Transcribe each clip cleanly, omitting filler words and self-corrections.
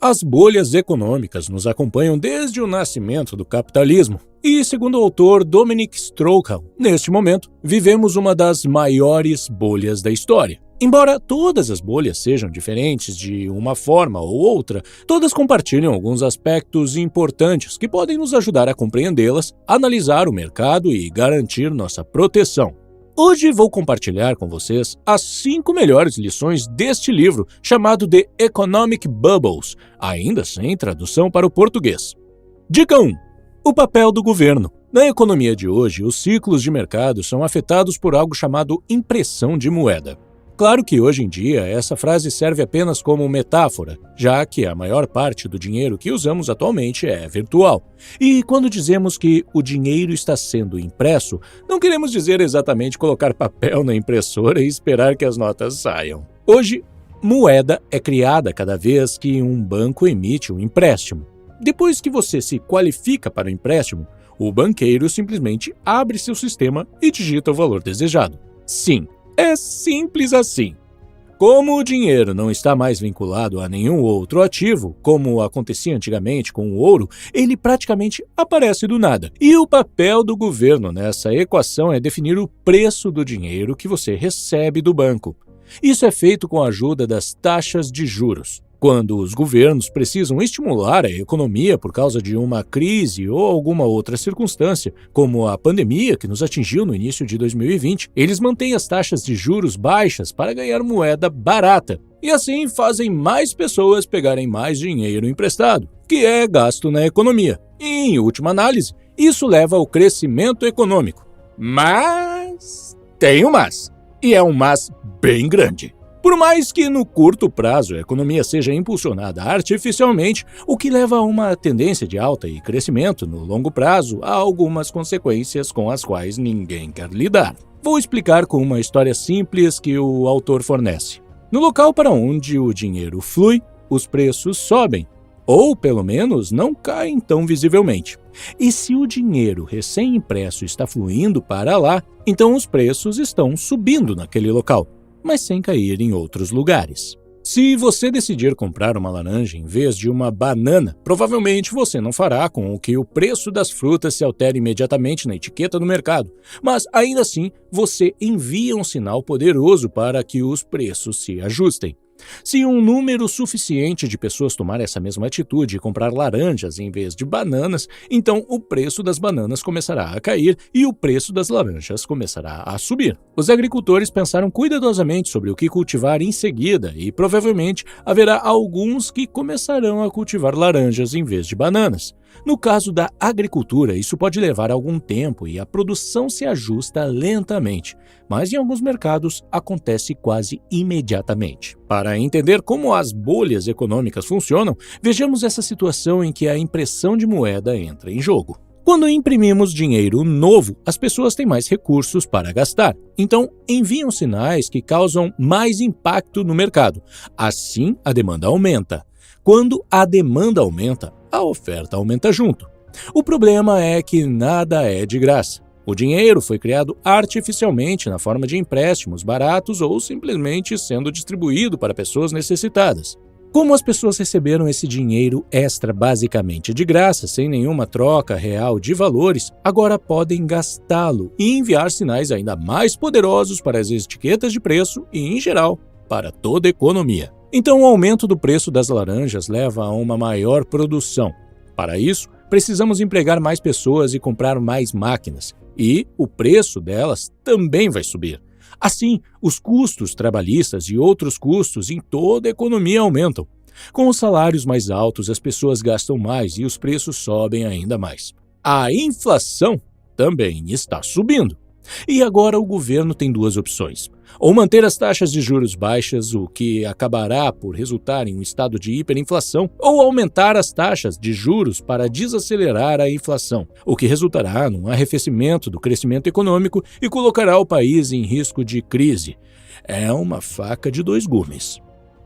As bolhas econômicas nos acompanham desde o nascimento do capitalismo. E, segundo o autor Dominic Strauchan, neste momento, vivemos uma das maiores bolhas da história. Embora todas as bolhas sejam diferentes de uma forma ou outra, todas compartilham alguns aspectos importantes que podem nos ajudar a compreendê-las, analisar o mercado e garantir nossa proteção. Hoje vou compartilhar com vocês as 5 melhores lições deste livro, chamado The Economic Bubbles, ainda sem tradução para o português. Dica 1. O papel do governo. Na economia de hoje, os ciclos de mercado são afetados por algo chamado impressão de moeda. Claro que hoje em dia essa frase serve apenas como metáfora, já que a maior parte do dinheiro que usamos atualmente é virtual. E quando dizemos que o dinheiro está sendo impresso, não queremos dizer exatamente colocar papel na impressora e esperar que as notas saiam. Hoje, moeda é criada cada vez que um banco emite um empréstimo. Depois que você se qualifica para o empréstimo, o banqueiro simplesmente abre seu sistema e digita o valor desejado. Sim. É simples assim. Como o dinheiro não está mais vinculado a nenhum outro ativo, como acontecia antigamente com o ouro, ele praticamente aparece do nada. E o papel do governo nessa equação é definir o preço do dinheiro que você recebe do banco. Isso é feito com a ajuda das taxas de juros. Quando os governos precisam estimular a economia por causa de uma crise ou alguma outra circunstância, como a pandemia que nos atingiu no início de 2020, eles mantêm as taxas de juros baixas para ganhar moeda barata e assim fazem mais pessoas pegarem mais dinheiro emprestado, que é gasto na economia. E, em última análise, isso leva ao crescimento econômico. Mas tem um mas, e é um mas bem grande. Por mais que no curto prazo a economia seja impulsionada artificialmente, o que leva a uma tendência de alta e crescimento no longo prazo há algumas consequências com as quais ninguém quer lidar. Vou explicar com uma história simples que o autor fornece. No local para onde o dinheiro flui, os preços sobem, ou pelo menos não caem tão visivelmente. E se o dinheiro recém-impresso está fluindo para lá, então os preços estão subindo naquele local, mas sem cair em outros lugares. Se você decidir comprar uma laranja em vez de uma banana, provavelmente você não fará com que o preço das frutas se altere imediatamente na etiqueta do mercado, mas ainda assim você envia um sinal poderoso para que os preços se ajustem. Se um número suficiente de pessoas tomar essa mesma atitude e comprar laranjas em vez de bananas, então o preço das bananas começará a cair e o preço das laranjas começará a subir. Os agricultores pensaram cuidadosamente sobre o que cultivar em seguida e provavelmente haverá alguns que começarão a cultivar laranjas em vez de bananas. No caso da agricultura, isso pode levar algum tempo e a produção se ajusta lentamente, mas em alguns mercados acontece quase imediatamente. Para entender como as bolhas econômicas funcionam, vejamos essa situação em que a impressão de moeda entra em jogo. Quando imprimimos dinheiro novo, as pessoas têm mais recursos para gastar, então enviam sinais que causam mais impacto no mercado. Assim, a demanda aumenta. Quando a demanda aumenta, a oferta aumenta junto. O problema é que nada é de graça. O dinheiro foi criado artificialmente na forma de empréstimos baratos ou simplesmente sendo distribuído para pessoas necessitadas. Como as pessoas receberam esse dinheiro extra basicamente de graça, sem nenhuma troca real de valores, agora podem gastá-lo e enviar sinais ainda mais poderosos para as etiquetas de preço e, em geral, para toda a economia. Então, o aumento do preço das laranjas leva a uma maior produção. Para isso, precisamos empregar mais pessoas e comprar mais máquinas, e o preço delas também vai subir. Assim, os custos trabalhistas e outros custos em toda a economia aumentam. Com os salários mais altos, as pessoas gastam mais e os preços sobem ainda mais. A inflação também está subindo. E agora o governo tem duas opções. Ou manter as taxas de juros baixas, o que acabará por resultar em um estado de hiperinflação, ou aumentar as taxas de juros para desacelerar a inflação, o que resultará num arrefecimento do crescimento econômico e colocará o país em risco de crise. É uma faca de dois gumes.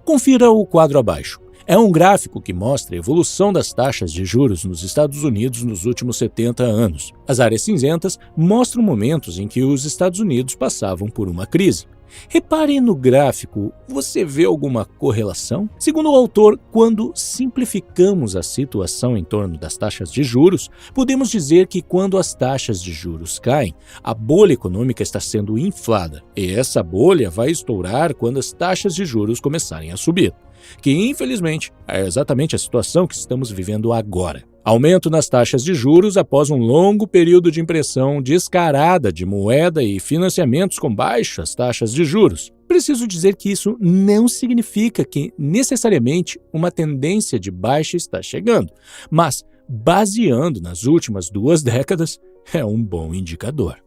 Confira o quadro abaixo. É um gráfico que mostra a evolução das taxas de juros nos Estados Unidos nos últimos 70 anos. As áreas cinzentas mostram momentos em que os Estados Unidos passavam por uma crise. Repare no gráfico, você vê alguma correlação? Segundo o autor, quando simplificamos a situação em torno das taxas de juros, podemos dizer que quando as taxas de juros caem, a bolha econômica está sendo inflada, e essa bolha vai estourar quando as taxas de juros começarem a subir, que infelizmente é exatamente a situação que estamos vivendo agora. Aumento nas taxas de juros após um longo período de impressão descarada de moeda e financiamentos com baixas taxas de juros. Preciso dizer que isso não significa que necessariamente uma tendência de baixa está chegando, mas, baseando nas últimas 2 décadas, é um bom indicador.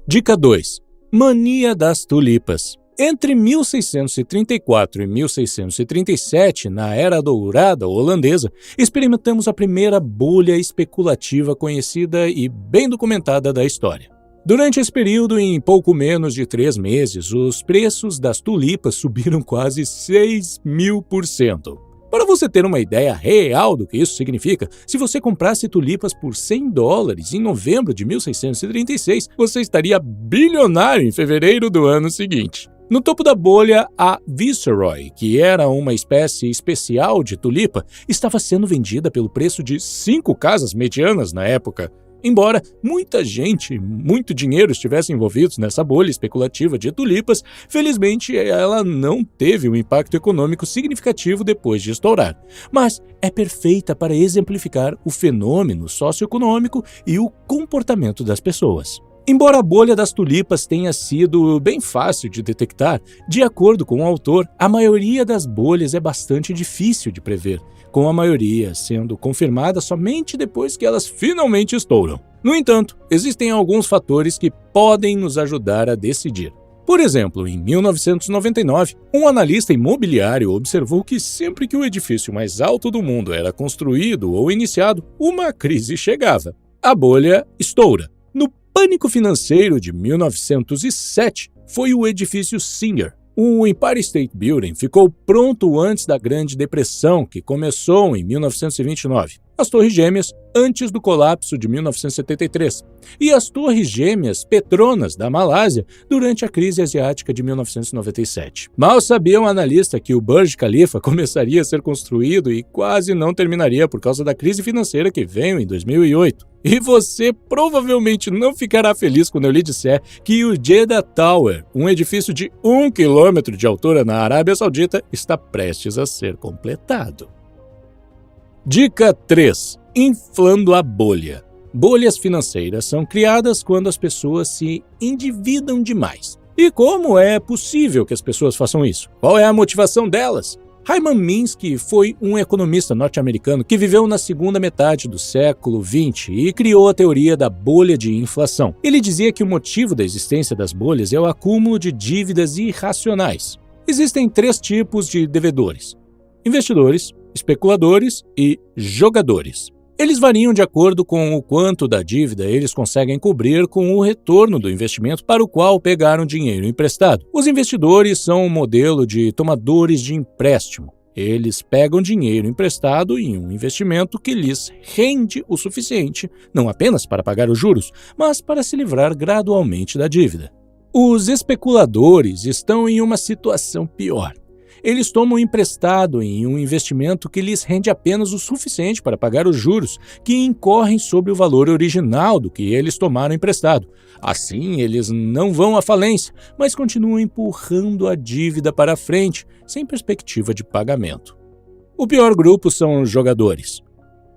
Dica 2. Mania das tulipas. Entre 1634 e 1637, na Era Dourada holandesa, experimentamos a primeira bolha especulativa conhecida e bem documentada da história. Durante esse período, em pouco menos de 3 meses, os preços das tulipas subiram quase 6.000%. Para você ter uma ideia real do que isso significa, se você comprasse tulipas por $100 em novembro de 1636, você estaria bilionário em fevereiro do ano seguinte. No topo da bolha, a Viceroy, que era uma espécie especial de tulipa, estava sendo vendida pelo preço de 5 casas medianas na época. Embora muita gente, muito dinheiro estivesse envolvidos nessa bolha especulativa de tulipas, felizmente ela não teve um impacto econômico significativo depois de estourar. Mas é perfeita para exemplificar o fenômeno socioeconômico e o comportamento das pessoas. Embora a bolha das tulipas tenha sido bem fácil de detectar, de acordo com o autor, a maioria das bolhas é bastante difícil de prever, com a maioria sendo confirmada somente depois que elas finalmente estouram. No entanto, existem alguns fatores que podem nos ajudar a decidir. Por exemplo, em 1999, um analista imobiliário observou que sempre que o edifício mais alto do mundo era construído ou iniciado, uma crise chegava. A bolha estoura. No pânico financeiro de 1907 foi o edifício Singer. O Empire State Building ficou pronto antes da Grande Depressão, que começou em 1929. As Torres Gêmeas antes do colapso de 1973 e as Torres Gêmeas Petronas da Malásia durante a crise asiática de 1997. Mal sabia um analista que o Burj Khalifa começaria a ser construído e quase não terminaria por causa da crise financeira que veio em 2008. E você provavelmente não ficará feliz quando eu lhe disser que o Jeddah Tower, um edifício de 1 quilômetro de altura na Arábia Saudita, está prestes a ser completado. Dica 3. Inflando a bolha. Bolhas financeiras são criadas quando as pessoas se endividam demais. E como é possível que as pessoas façam isso? Qual é a motivação delas? Hyman Minsky foi um economista norte-americano que viveu na segunda metade do século XX e criou a teoria da bolha de inflação. Ele dizia que o motivo da existência das bolhas é o acúmulo de dívidas irracionais. Existem 3 tipos de devedores: investidores, especuladores e jogadores. Eles variam de acordo com o quanto da dívida eles conseguem cobrir com o retorno do investimento para o qual pegaram dinheiro emprestado. Os investidores são um modelo de tomadores de empréstimo. Eles pegam dinheiro emprestado em um investimento que lhes rende o suficiente, não apenas para pagar os juros, mas para se livrar gradualmente da dívida. Os especuladores estão em uma situação pior. Eles tomam emprestado em um investimento que lhes rende apenas o suficiente para pagar os juros, que incorrem sobre o valor original do que eles tomaram emprestado. Assim, eles não vão à falência, mas continuam empurrando a dívida para frente, sem perspectiva de pagamento. O pior grupo são os jogadores.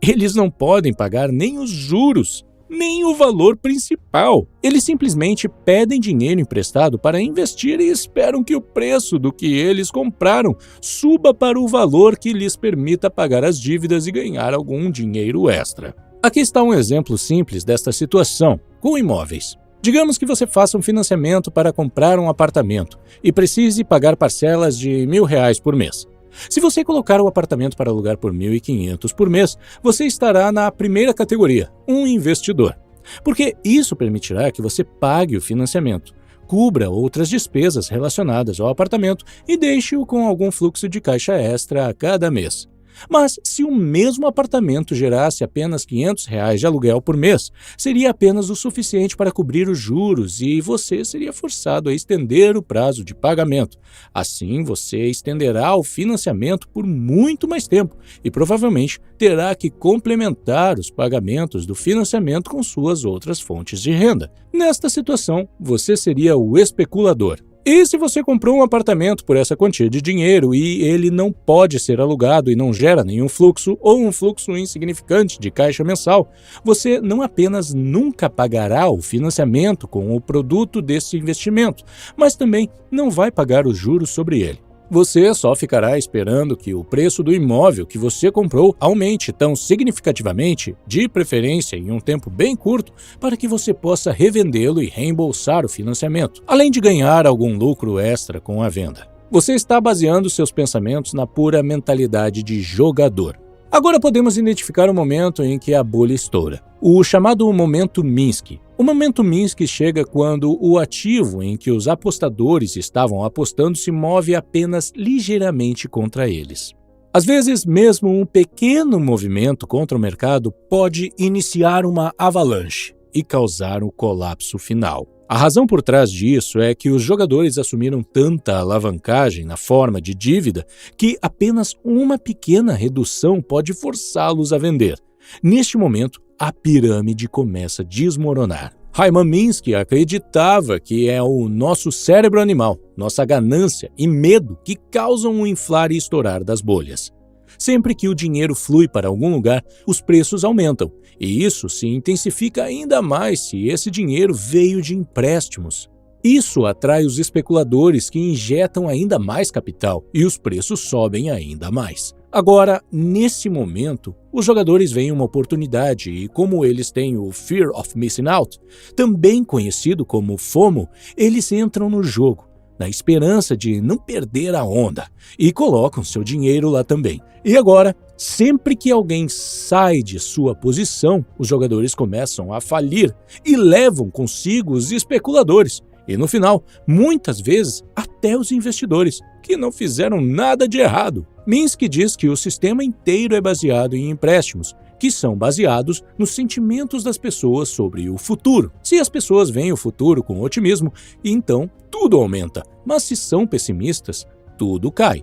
Eles não podem pagar nem os juros, nem o valor principal. Eles simplesmente pedem dinheiro emprestado para investir e esperam que o preço do que eles compraram suba para o valor que lhes permita pagar as dívidas e ganhar algum dinheiro extra. Aqui está um exemplo simples desta situação, com imóveis. Digamos que você faça um financiamento para comprar um apartamento e precise pagar parcelas de R$1.000 por mês. Se você colocar o apartamento para alugar por R$1.500 por mês, você estará na primeira categoria, um investidor. Porque isso permitirá que você pague o financiamento, cubra outras despesas relacionadas ao apartamento e deixe-o com algum fluxo de caixa extra a cada mês. Mas se o mesmo apartamento gerasse apenas R$ 500 de aluguel por mês, seria apenas o suficiente para cobrir os juros e você seria forçado a estender o prazo de pagamento. Assim, você estenderá o financiamento por muito mais tempo e provavelmente terá que complementar os pagamentos do financiamento com suas outras fontes de renda. Nesta situação, você seria o especulador. E se você comprou um apartamento por essa quantia de dinheiro e ele não pode ser alugado e não gera nenhum fluxo ou um fluxo insignificante de caixa mensal, você não apenas nunca pagará o financiamento com o produto desse investimento, mas também não vai pagar os juros sobre ele. Você só ficará esperando que o preço do imóvel que você comprou aumente tão significativamente, de preferência em um tempo bem curto, para que você possa revendê-lo e reembolsar o financiamento, além de ganhar algum lucro extra com a venda. Você está baseando seus pensamentos na pura mentalidade de jogador. Agora podemos identificar o momento em que a bolha estoura, o chamado momento Minsky. O momento Minsky chega quando o ativo em que os apostadores estavam apostando se move apenas ligeiramente contra eles. Às vezes, mesmo um pequeno movimento contra o mercado pode iniciar uma avalanche e causar o colapso final. A razão por trás disso é que os jogadores assumiram tanta alavancagem na forma de dívida que apenas uma pequena redução pode forçá-los a vender. Neste momento, a pirâmide começa a desmoronar. Hyman Minsky acreditava que é o nosso cérebro animal, nossa ganância e medo que causam o inflar e estourar das bolhas. Sempre que o dinheiro flui para algum lugar, os preços aumentam, e isso se intensifica ainda mais se esse dinheiro veio de empréstimos. Isso atrai os especuladores que injetam ainda mais capital e os preços sobem ainda mais. Agora, nesse momento, os jogadores veem uma oportunidade e como eles têm o Fear of Missing Out, também conhecido como FOMO, eles entram no jogo, na esperança de não perder a onda, e colocam seu dinheiro lá também. E agora, sempre que alguém sai de sua posição, os jogadores começam a falir e levam consigo os especuladores. E no final, muitas vezes, até os investidores, que não fizeram nada de errado. Minsky diz que o sistema inteiro é baseado em empréstimos, que são baseados nos sentimentos das pessoas sobre o futuro. Se as pessoas veem o futuro com otimismo, então tudo aumenta, mas se são pessimistas, tudo cai.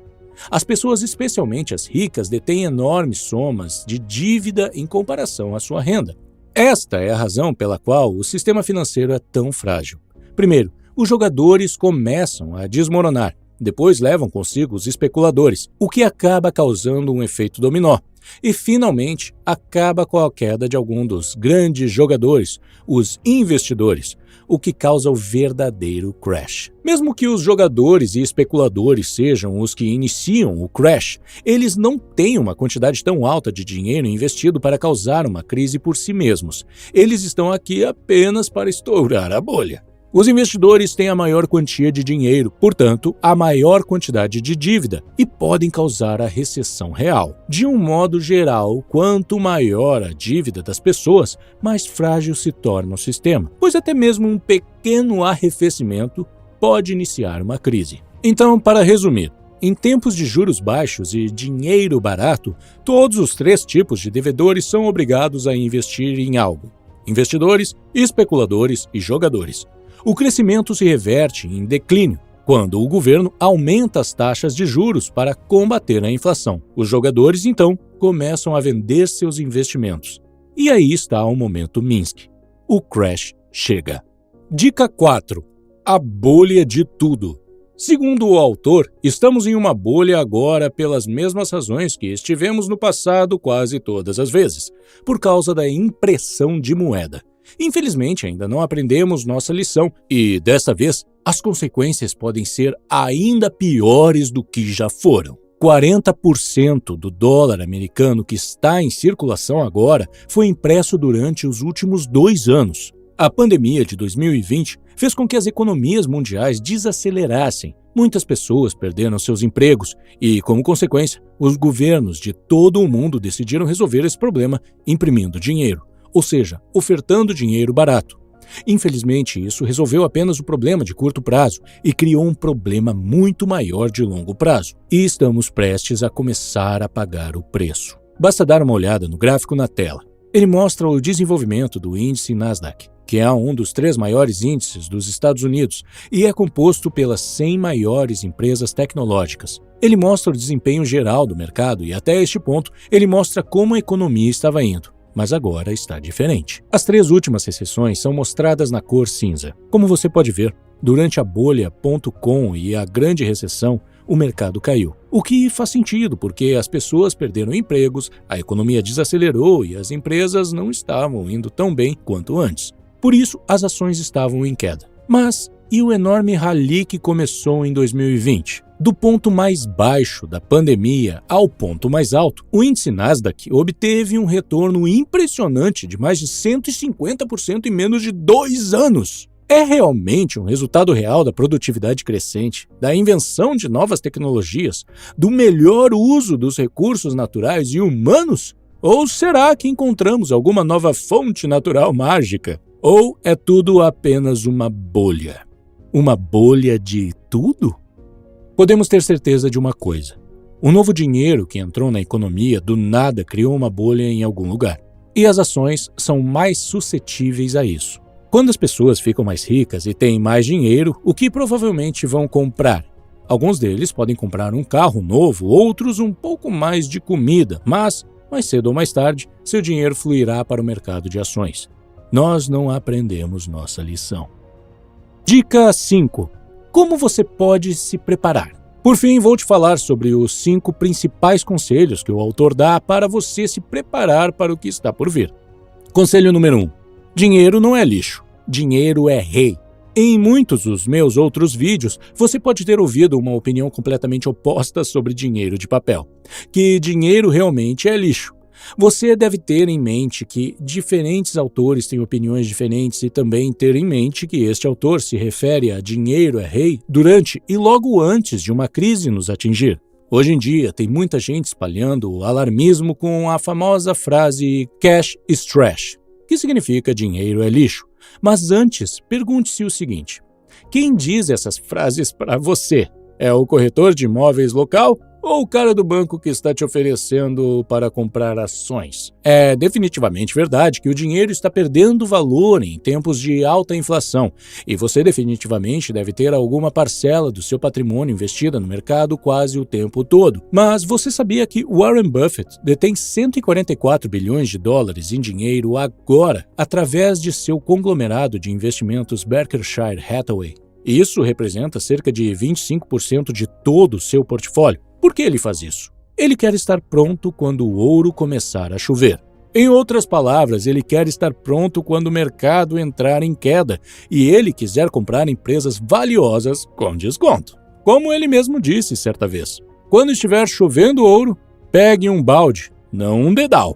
As pessoas, especialmente as ricas, detêm enormes somas de dívida em comparação à sua renda. Esta é a razão pela qual o sistema financeiro é tão frágil. Primeiro, os jogadores começam a desmoronar, depois levam consigo os especuladores, o que acaba causando um efeito dominó. E, finalmente, acaba com a queda de algum dos grandes jogadores, os investidores, o que causa o verdadeiro crash. Mesmo que os jogadores e especuladores sejam os que iniciam o crash, eles não têm uma quantidade tão alta de dinheiro investido para causar uma crise por si mesmos. Eles estão aqui apenas para estourar a bolha. Os investidores têm a maior quantia de dinheiro, portanto, a maior quantidade de dívida, e podem causar a recessão real. De um modo geral, quanto maior a dívida das pessoas, mais frágil se torna o sistema, pois até mesmo um pequeno arrefecimento pode iniciar uma crise. Então, para resumir, em tempos de juros baixos e dinheiro barato, todos os três tipos de devedores são obrigados a investir em algo: investidores, especuladores e jogadores. O crescimento se reverte em declínio quando o governo aumenta as taxas de juros para combater a inflação. Os jogadores, então, começam a vender seus investimentos. E aí está o momento Minsky. O crash chega. Dica 4. A bolha de tudo. Segundo o autor, estamos em uma bolha agora pelas mesmas razões que estivemos no passado quase todas as vezes, por causa da impressão de moeda. Infelizmente, ainda não aprendemos nossa lição e, desta vez, as consequências podem ser ainda piores do que já foram. 40% do dólar americano que está em circulação agora foi impresso durante os últimos 2 anos. A pandemia de 2020 fez com que as economias mundiais desacelerassem. Muitas pessoas perderam seus empregos e, como consequência, os governos de todo o mundo decidiram resolver esse problema imprimindo dinheiro, ou seja, ofertando dinheiro barato. Infelizmente, isso resolveu apenas o problema de curto prazo e criou um problema muito maior de longo prazo. E estamos prestes a começar a pagar o preço. Basta dar uma olhada no gráfico na tela. Ele mostra o desenvolvimento do índice Nasdaq, que é um dos 3 maiores índices dos Estados Unidos e é composto pelas 100 maiores empresas tecnológicas. Ele mostra o desempenho geral do mercado e, até este ponto, ele mostra como a economia estava indo. Mas agora está diferente. As 3 últimas recessões são mostradas na cor cinza. Como você pode ver, durante a bolha.com e a grande recessão, o mercado caiu. O que faz sentido, porque as pessoas perderam empregos, a economia desacelerou e as empresas não estavam indo tão bem quanto antes. Por isso, as ações estavam em queda. Mas e o enorme rally que começou em 2020? Do ponto mais baixo da pandemia ao ponto mais alto, o índice Nasdaq obteve um retorno impressionante de mais de 150% em menos de 2 anos. É realmente um resultado real da produtividade crescente, da invenção de novas tecnologias, do melhor uso dos recursos naturais e humanos? Ou será que encontramos alguma nova fonte natural mágica? Ou é tudo apenas uma bolha? Uma bolha de tudo? Podemos ter certeza de uma coisa. O novo dinheiro que entrou na economia do nada criou uma bolha em algum lugar. E as ações são mais suscetíveis a isso. Quando as pessoas ficam mais ricas e têm mais dinheiro, o que provavelmente vão comprar? Alguns deles podem comprar um carro novo, outros um pouco mais de comida, mas, mais cedo ou mais tarde, seu dinheiro fluirá para o mercado de ações. Nós não aprendemos nossa lição. Dica 5. Como você pode se preparar? Por fim, vou te falar sobre os 5 principais conselhos que o autor dá para você se preparar para o que está por vir. Conselho número 1. Dinheiro não é lixo. Dinheiro é rei. Em muitos dos meus outros vídeos, você pode ter ouvido uma opinião completamente oposta sobre dinheiro de papel, que dinheiro realmente é lixo. Você deve ter em mente que diferentes autores têm opiniões diferentes e também ter em mente que este autor se refere a dinheiro é rei durante e logo antes de uma crise nos atingir. Hoje em dia, tem muita gente espalhando o alarmismo com a famosa frase cash is trash, que significa dinheiro é lixo. Mas antes, pergunte-se o seguinte: quem diz essas frases para você? É o corretor de imóveis local ou o cara do banco que está te oferecendo para comprar ações? É definitivamente verdade que o dinheiro está perdendo valor em tempos de alta inflação e você definitivamente deve ter alguma parcela do seu patrimônio investida no mercado quase o tempo todo. Mas você sabia que Warren Buffett detém 144 bilhões de dólares em dinheiro agora através de seu conglomerado de investimentos Berkshire Hathaway? Isso representa cerca de 25% de todo o seu portfólio. Por que ele faz isso? Ele quer estar pronto quando o ouro começar a chover. Em outras palavras, ele quer estar pronto quando o mercado entrar em queda e ele quiser comprar empresas valiosas com desconto. Como ele mesmo disse certa vez: quando estiver chovendo ouro, pegue um balde, não um dedal.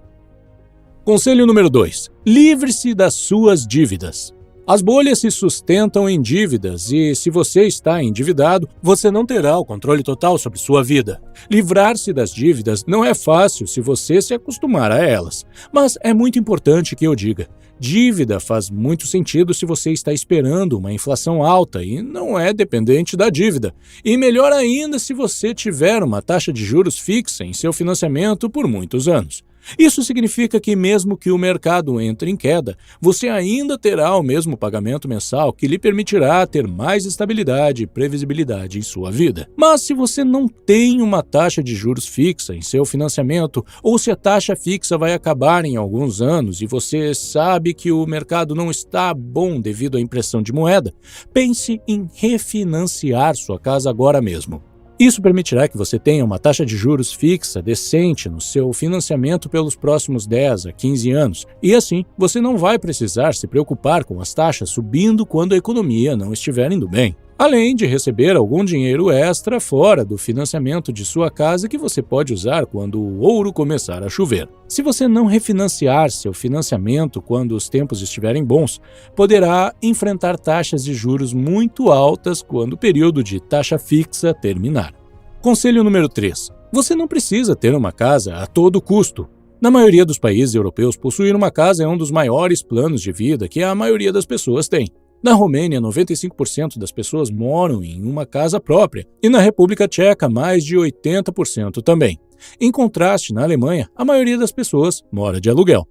Conselho número 2. Livre-se das suas dívidas. As bolhas se sustentam em dívidas e, se você está endividado, você não terá o controle total sobre sua vida. Livrar-se das dívidas não é fácil se você se acostumar a elas, mas é muito importante que eu diga: dívida faz muito sentido se você está esperando uma inflação alta e não é dependente da dívida. E melhor ainda se você tiver uma taxa de juros fixa em seu financiamento por muitos anos. Isso significa que mesmo que o mercado entre em queda, você ainda terá o mesmo pagamento mensal que lhe permitirá ter mais estabilidade e previsibilidade em sua vida. Mas se você não tem uma taxa de juros fixa em seu financiamento, ou se a taxa fixa vai acabar em alguns anos e você sabe que o mercado não está bom devido à impressão de moeda, pense em refinanciar sua casa agora mesmo. Isso permitirá que você tenha uma taxa de juros fixa decente no seu financiamento pelos próximos 10 a 15 anos, e assim você não vai precisar se preocupar com as taxas subindo quando a economia não estiver indo bem. Além de receber algum dinheiro extra fora do financiamento de sua casa que você pode usar quando o ouro começar a chover. Se você não refinanciar seu financiamento quando os tempos estiverem bons, poderá enfrentar taxas de juros muito altas quando o período de taxa fixa terminar. Conselho número 3. Você não precisa ter uma casa a todo custo. Na maioria dos países europeus, possuir uma casa é um dos maiores planos de vida que a maioria das pessoas tem. Na Romênia, 95% das pessoas moram em uma casa própria, e na República Tcheca, mais de 80% também. Em contraste, na Alemanha, a maioria das pessoas mora de aluguel.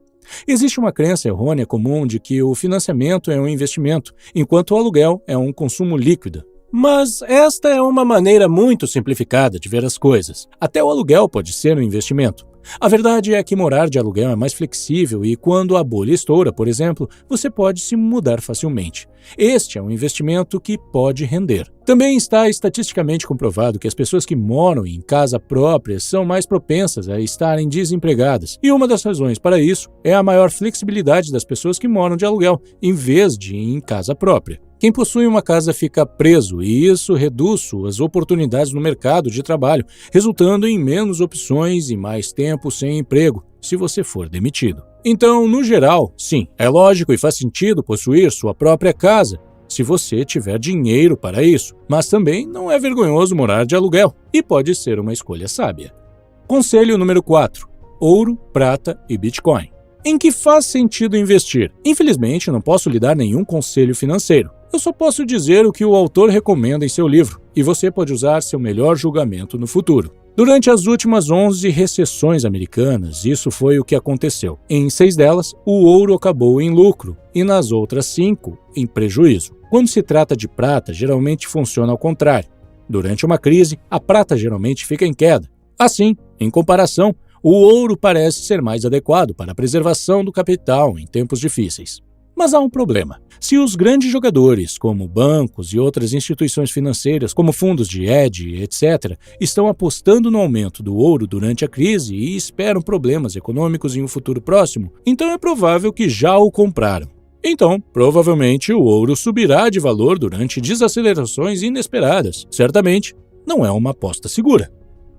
Existe uma crença errônea comum de que o financiamento é um investimento, enquanto o aluguel é um consumo líquido. Mas esta é uma maneira muito simplificada de ver as coisas. Até o aluguel pode ser um investimento. A verdade é que morar de aluguel é mais flexível e quando a bolha estoura, por exemplo, você pode se mudar facilmente. Este é um investimento que pode render. Também está estatisticamente comprovado que as pessoas que moram em casa própria são mais propensas a estarem desempregadas. E uma das razões para isso é a maior flexibilidade das pessoas que moram de aluguel, em vez de em casa própria. Quem possui uma casa fica preso e isso reduz suas oportunidades no mercado de trabalho, resultando em menos opções e mais tempo sem emprego, se você for demitido. Então, no geral, sim, é lógico e faz sentido possuir sua própria casa, se você tiver dinheiro para isso, mas também não é vergonhoso morar de aluguel e pode ser uma escolha sábia. Conselho número 4. Ouro, prata e Bitcoin. Em que faz sentido investir? Infelizmente, não posso lhe dar nenhum conselho financeiro. Eu só posso dizer o que o autor recomenda em seu livro, e você pode usar seu melhor julgamento no futuro. Durante as últimas 11 recessões americanas, isso foi o que aconteceu. Em 6 delas, o ouro acabou em lucro, e nas outras 5, em prejuízo. Quando se trata de prata, geralmente funciona ao contrário. Durante uma crise, a prata geralmente fica em queda. Assim, em comparação, o ouro parece ser mais adequado para a preservação do capital em tempos difíceis. Mas há um problema. Se os grandes jogadores, como bancos e outras instituições financeiras, como fundos de hedge, etc., estão apostando no aumento do ouro durante a crise e esperam problemas econômicos em um futuro próximo, então é provável que já o compraram. Então, provavelmente o ouro subirá de valor durante desacelerações inesperadas. Certamente, não é uma aposta segura.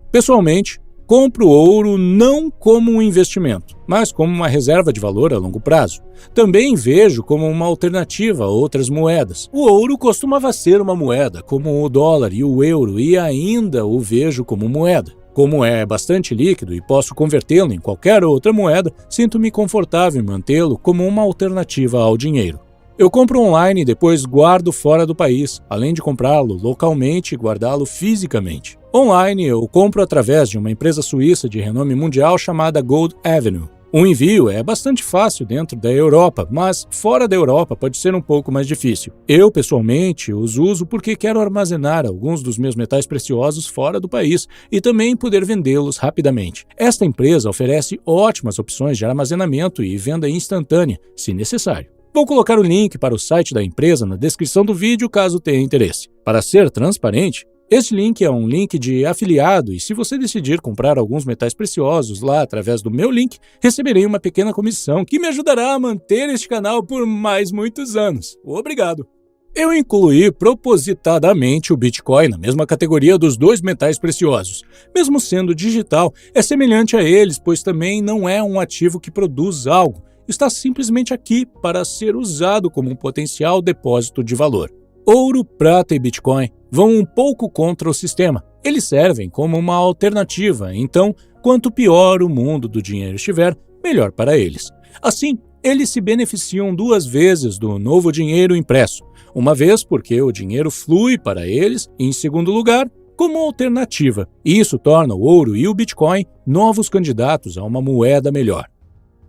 Pessoalmente, compro ouro não como um investimento, mas como uma reserva de valor a longo prazo. Também vejo como uma alternativa a outras moedas. O ouro costumava ser uma moeda, como o dólar e o euro, e ainda o vejo como moeda. Como é bastante líquido e posso convertê-lo em qualquer outra moeda, sinto-me confortável em mantê-lo como uma alternativa ao dinheiro. Eu compro online e depois guardo fora do país, além de comprá-lo localmente e guardá-lo fisicamente. Online, eu compro através de uma empresa suíça de renome mundial chamada Gold Avenue. O envio é bastante fácil dentro da Europa, mas fora da Europa pode ser um pouco mais difícil. Eu, pessoalmente, os uso porque quero armazenar alguns dos meus metais preciosos fora do país e também poder vendê-los rapidamente. Esta empresa oferece ótimas opções de armazenamento e venda instantânea, se necessário. Vou colocar o link para o site da empresa na descrição do vídeo caso tenha interesse. Para ser transparente, este link é um link de afiliado e se você decidir comprar alguns metais preciosos lá através do meu link, receberei uma pequena comissão que me ajudará a manter este canal por mais muitos anos. Obrigado! Eu incluí propositadamente o Bitcoin na mesma categoria dos dois metais preciosos. Mesmo sendo digital, é semelhante a eles, pois também não é um ativo que produz algo. Está simplesmente aqui para ser usado como um potencial depósito de valor. Ouro, prata e Bitcoin vão um pouco contra o sistema. Eles servem como uma alternativa, então, quanto pior o mundo do dinheiro estiver, melhor para eles. Assim, eles se beneficiam 2 vezes do novo dinheiro impresso. Uma vez porque o dinheiro flui para eles e, em segundo lugar, como alternativa. E isso torna o ouro e o Bitcoin novos candidatos a uma moeda melhor.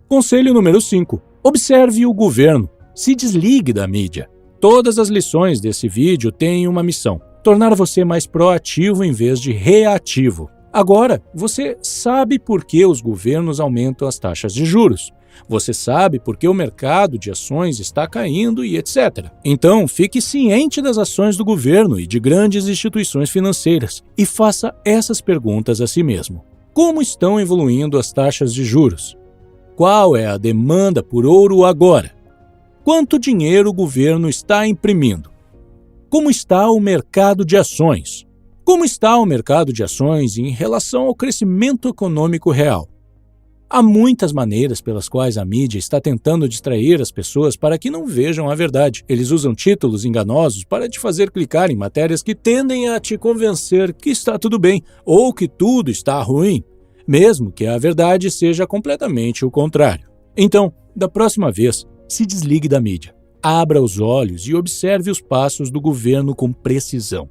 Conselho número 5. Observe o governo. Se desligue da mídia. Todas as lições desse vídeo têm uma missão: tornar você mais proativo em vez de reativo. Agora, você sabe por que os governos aumentam as taxas de juros. Você sabe por que o mercado de ações está caindo e etc. Então, fique ciente das ações do governo e de grandes instituições financeiras e faça essas perguntas a si mesmo. Como estão evoluindo as taxas de juros? Qual é a demanda por ouro agora? Quanto dinheiro o governo está imprimindo? Como está o mercado de ações? Como está o mercado de ações em relação ao crescimento econômico real? Há muitas maneiras pelas quais a mídia está tentando distrair as pessoas para que não vejam a verdade. Eles usam títulos enganosos para te fazer clicar em matérias que tendem a te convencer que está tudo bem ou que tudo está ruim. mesmo que a verdade seja completamente o contrário. Então, da próxima vez, se desligue da mídia. Abra os olhos e observe os passos do governo com precisão.